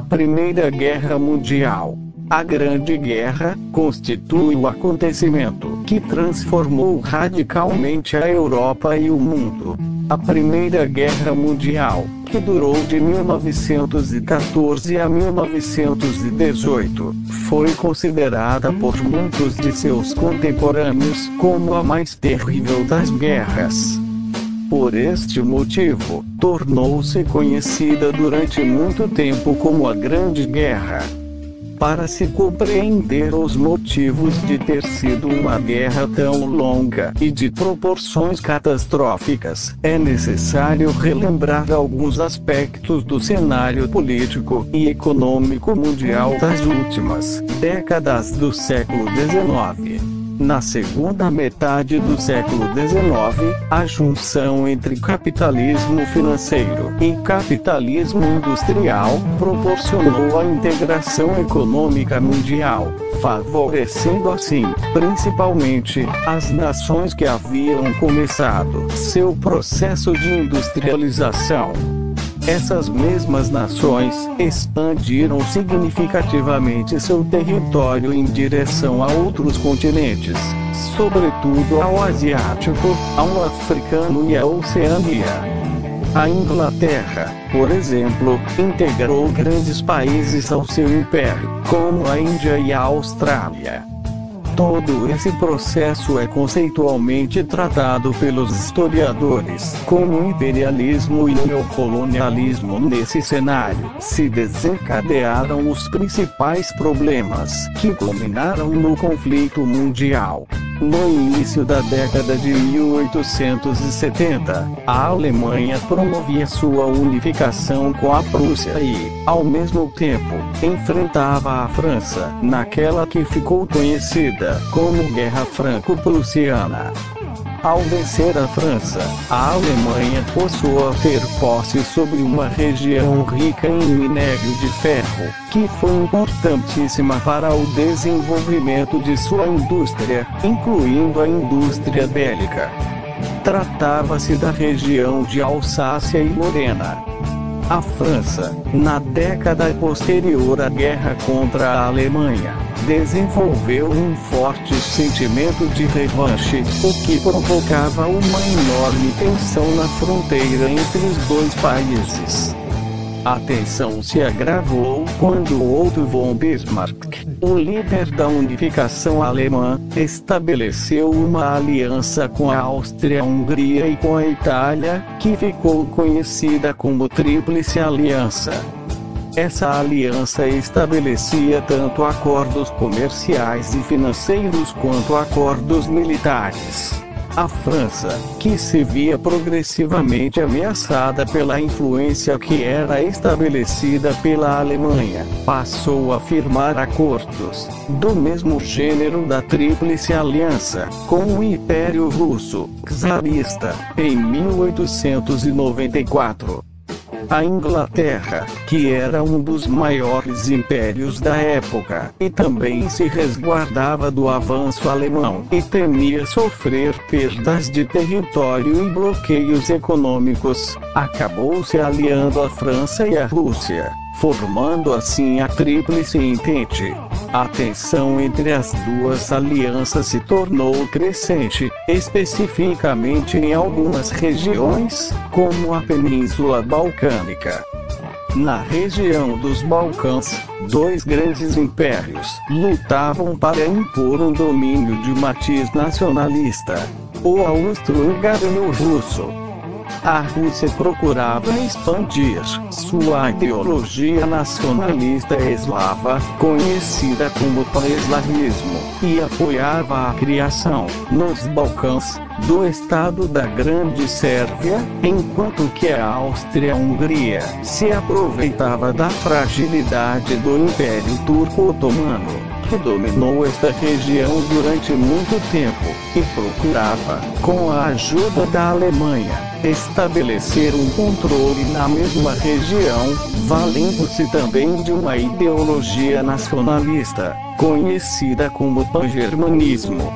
Primeira Guerra Mundial. A Grande Guerra constitui o acontecimento que transformou radicalmente a Europa e o mundo. A Primeira Guerra Mundial, que durou de 1914 a 1918, foi considerada por muitos de seus contemporâneos como a mais terrível das guerras. Por este motivo, tornou-se conhecida durante muito tempo como a Grande Guerra. Para se compreender os motivos de ter sido uma guerra tão longa e de proporções catastróficas, é necessário relembrar alguns aspectos do cenário político e econômico mundial das últimas décadas do século XIX. Na segunda metade do século XIX, a junção entre capitalismo financeiro e capitalismo industrial proporcionou a integração econômica mundial, favorecendo assim, principalmente, as nações que haviam começado seu processo de industrialização. Essas mesmas nações expandiram significativamente seu território em direção a outros continentes, sobretudo ao asiático, ao africano e à Oceania. A Inglaterra, por exemplo, integrou grandes países ao seu império, como a Índia e a Austrália. Todo esse processo é conceitualmente tratado pelos historiadores como imperialismo e neocolonialismo. Nesse cenário, se desencadearam os principais problemas que culminaram no conflito mundial. No início da década de 1870, a Alemanha promovia sua unificação com a Prússia e, ao mesmo tempo, enfrentava a França, naquela que ficou conhecida como Guerra Franco-Prussiana. Ao vencer a França, a Alemanha passou a ter posse sobre uma região rica em minério de ferro, que foi importantíssima para o desenvolvimento de sua indústria, incluindo a indústria bélica. Tratava-se da região de Alsácia e Lorena. A França, na década posterior à guerra contra a Alemanha, desenvolveu um forte sentimento de revanche, o que provocava uma enorme tensão na fronteira entre os dois países. A tensão se agravou quando Otto von Bismarck, o líder da unificação alemã, estabeleceu uma aliança com a Áustria-Hungria e com a Itália, que ficou conhecida como Tríplice Aliança. Essa aliança estabelecia tanto acordos comerciais e financeiros quanto acordos militares. A França, que se via progressivamente ameaçada pela influência que era estabelecida pela Alemanha, passou a firmar acordos, do mesmo gênero da Tríplice Aliança, com o Império Russo, czarista, em 1894. A Inglaterra, que era um dos maiores impérios da época, e também se resguardava do avanço alemão e temia sofrer perdas de território e bloqueios econômicos, acabou se aliando à França e à Rússia, formando assim a Tríplice Entente. A tensão entre as duas alianças se tornou crescente, especificamente em algumas regiões, como a Península Balcânica. Na região dos Balcãs, dois grandes impérios lutavam para impor um domínio de matiz nacionalista: o austro-húngaro e o russo. A Rússia procurava expandir sua ideologia nacionalista eslava, conhecida como pan-eslavismo, e apoiava a criação, nos Balcãs, do Estado da Grande Sérvia, enquanto que a Áustria-Hungria se aproveitava da fragilidade do Império Turco-Otomano, que dominou esta região durante muito tempo, e procurava, com a ajuda da Alemanha, estabelecer um controle na mesma região, valendo-se também de uma ideologia nacionalista, conhecida como pangermanismo.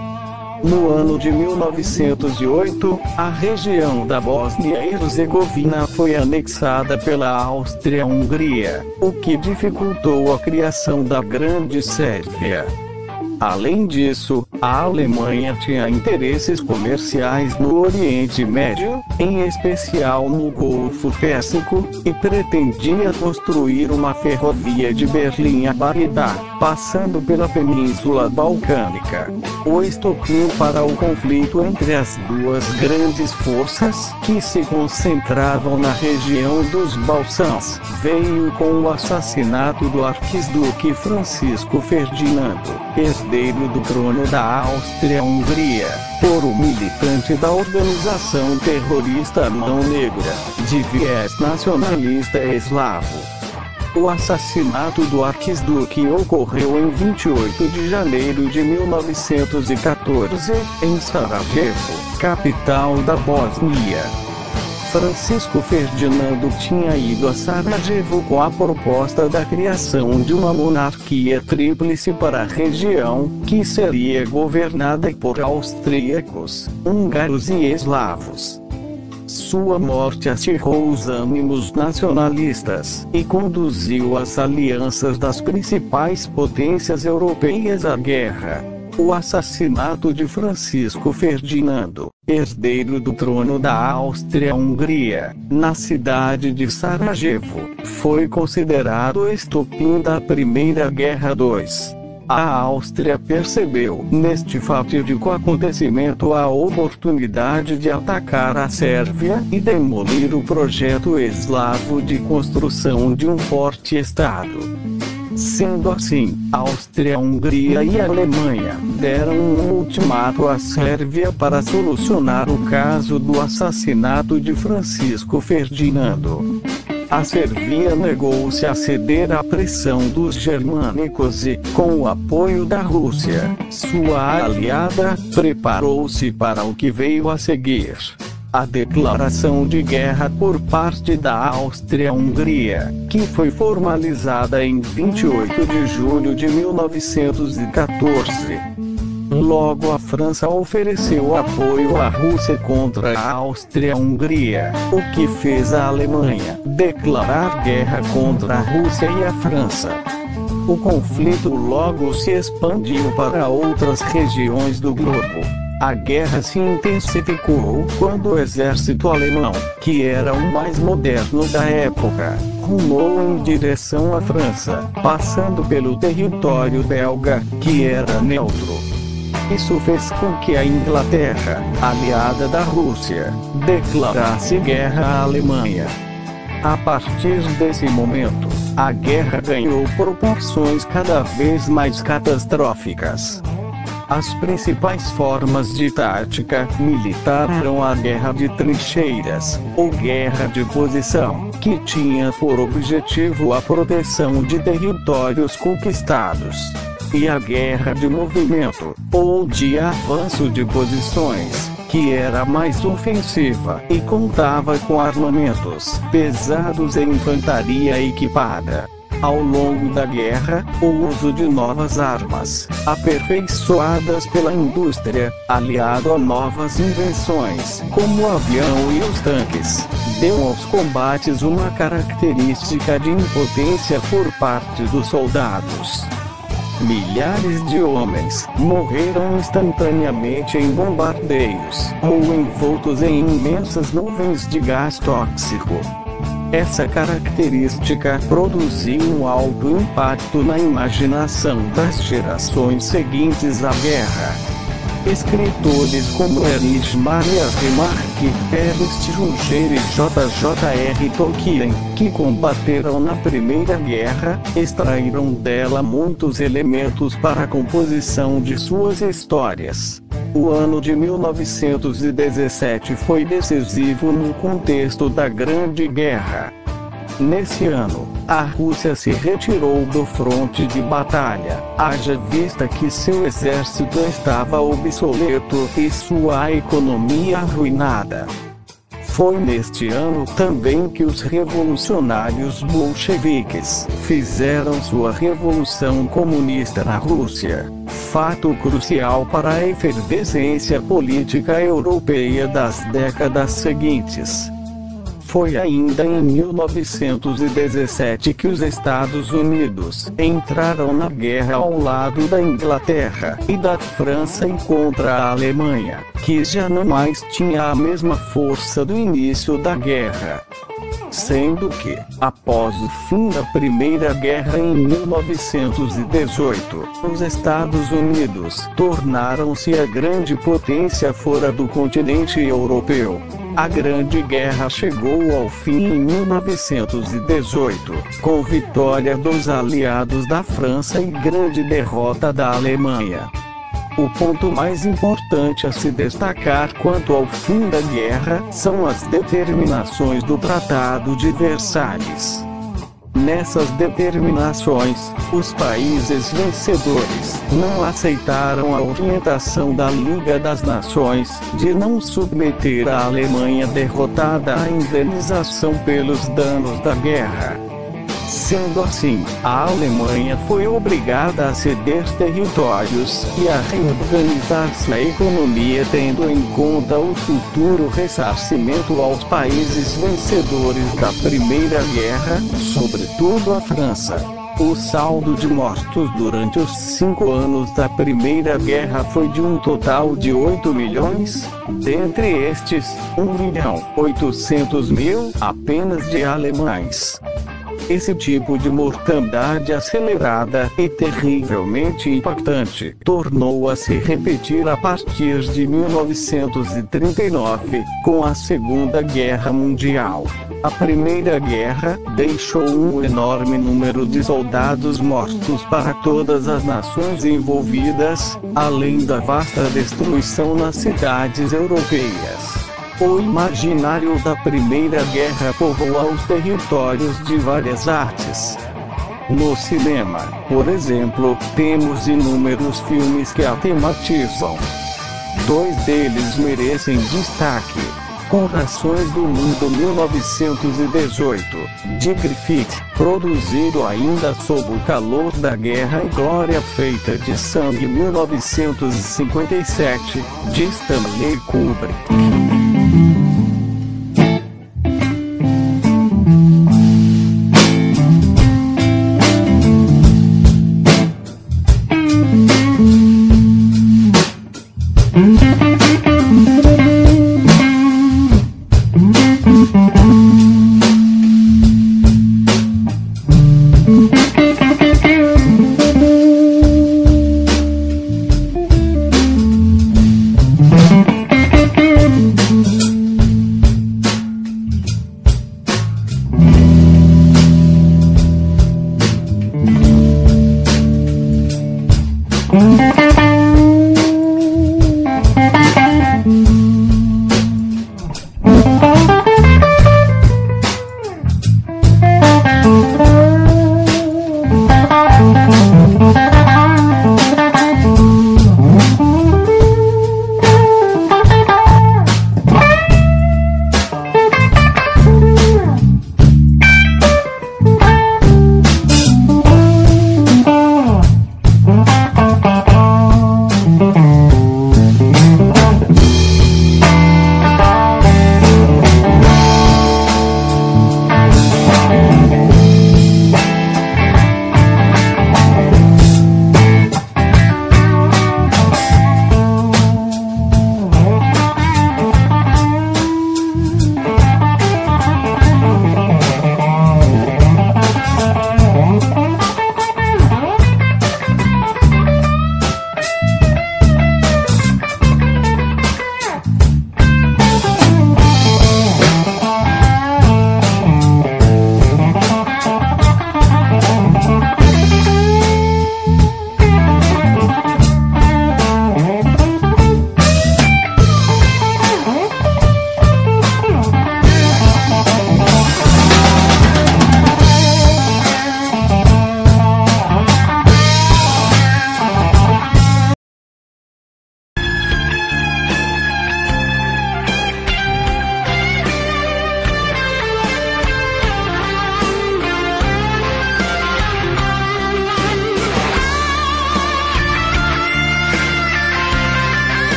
No ano de 1908, a região da Bósnia e Herzegovina foi anexada pela Áustria-Hungria, o que dificultou a criação da Grande Sérvia. Além disso, a Alemanha tinha interesses comerciais no Oriente Médio, em especial no Golfo Pérsico, e pretendia construir uma ferrovia de Berlim a Bagdá, passando pela Península Balcânica. O estopim para o conflito entre as duas grandes forças, que se concentravam na região dos Balcãs, veio com o assassinato do arquiduque Francisco Ferdinando, herdeiro do trono da Áustria-Hungria, por um militante da organização terrorista Mão Negra, de viés nacionalista eslavo. O assassinato do arquiduque ocorreu em 28 de janeiro de 1914, em Sarajevo, capital da Bósnia. Francisco Ferdinando tinha ido a Sarajevo com a proposta da criação de uma monarquia tríplice para a região, que seria governada por austríacos, húngaros e eslavos. Sua morte acirrou os ânimos nacionalistas e conduziu as alianças das principais potências europeias à guerra. O assassinato de Francisco Ferdinando, herdeiro do trono da Áustria-Hungria, na cidade de Sarajevo, foi considerado o estopim da Primeira Guerra II. A Áustria percebeu, neste fatídico acontecimento, a oportunidade de atacar a Sérvia e demolir o projeto eslavo de construção de um forte Estado. Sendo assim, Áustria-Hungria e Alemanha deram um ultimato à Sérvia para solucionar o caso do assassinato de Francisco Ferdinando. A Sérvia negou-se a ceder à pressão dos germânicos e, com o apoio da Rússia, sua aliada, preparou-se para o que veio a seguir. A declaração de guerra por parte da Áustria-Hungria, que foi formalizada em 28 de julho de 1914. Logo, a França ofereceu apoio à Rússia contra a Áustria-Hungria, o que fez a Alemanha declarar guerra contra a Rússia e a França. O conflito logo se expandiu para outras regiões do globo. A guerra se intensificou quando o exército alemão, que era o mais moderno da época, rumou em direção à França, passando pelo território belga, que era neutro. Isso fez com que a Inglaterra, aliada da Rússia, declarasse guerra à Alemanha. A partir desse momento, a guerra ganhou proporções cada vez mais catastróficas. As principais formas de tática militar eram a guerra de trincheiras, ou guerra de posição, que tinha por objetivo a proteção de territórios conquistados, e a guerra de movimento, ou de avanço de posições, que era mais ofensiva e contava com armamentos pesados e infantaria equipada. Ao longo da guerra, o uso de novas armas, aperfeiçoadas pela indústria, aliado a novas invenções, como o avião e os tanques, deu aos combates uma característica de impotência por parte dos soldados. Milhares de homens morreram instantaneamente em bombardeios, ou envoltos em imensas nuvens de gás tóxico. Essa característica produziu um alto impacto na imaginação das gerações seguintes à guerra. Escritores como Erich Maria Remarque, Ernst Junger e J.J.R. Tolkien, que combateram na Primeira Guerra, extraíram dela muitos elementos para a composição de suas histórias. O ano de 1917 foi decisivo no contexto da Grande Guerra. Nesse ano, a Rússia se retirou do fronte de batalha, haja vista que seu exército estava obsoleto e sua economia arruinada. Foi neste ano também que os revolucionários bolcheviques fizeram sua revolução comunista na Rússia, fato crucial para a efervescência política europeia das décadas seguintes. Foi ainda em 1917 que os Estados Unidos entraram na guerra ao lado da Inglaterra e da França contra a Alemanha, que já não mais tinha a mesma força do início da guerra. Sendo que, após o fim da Primeira Guerra em 1918, os Estados Unidos tornaram-se a grande potência fora do continente europeu. A Grande Guerra chegou ao fim em 1918, com vitória dos aliados da França e grande derrota da Alemanha. O ponto mais importante a se destacar quanto ao fim da guerra são as determinações do Tratado de Versalhes. Nessas determinações, os países vencedores não aceitaram a orientação da Liga das Nações de não submeter a Alemanha derrotada à indenização pelos danos da guerra. Sendo assim, a Alemanha foi obrigada a ceder territórios e a reorganizar sua economia tendo em conta o futuro ressarcimento aos países vencedores da Primeira Guerra, sobretudo a França. O saldo de mortos durante os 5 anos da Primeira Guerra foi de um total de 8 milhões, dentre estes, 1.800.000 apenas de alemães. Esse tipo de mortandade acelerada e terrivelmente impactante tornou a se repetir a partir de 1939, com a Segunda Guerra Mundial. A Primeira Guerra deixou um enorme número de soldados mortos para todas as nações envolvidas, além da vasta destruição nas cidades europeias. O imaginário da Primeira Guerra povoa os territórios de várias artes. No cinema, por exemplo, temos inúmeros filmes que a tematizam. 2 deles merecem destaque: Corações do Mundo 1918, de Griffith, produzido ainda sob o calor da guerra, e Glória Feita de Sangue 1957, de Stanley Kubrick.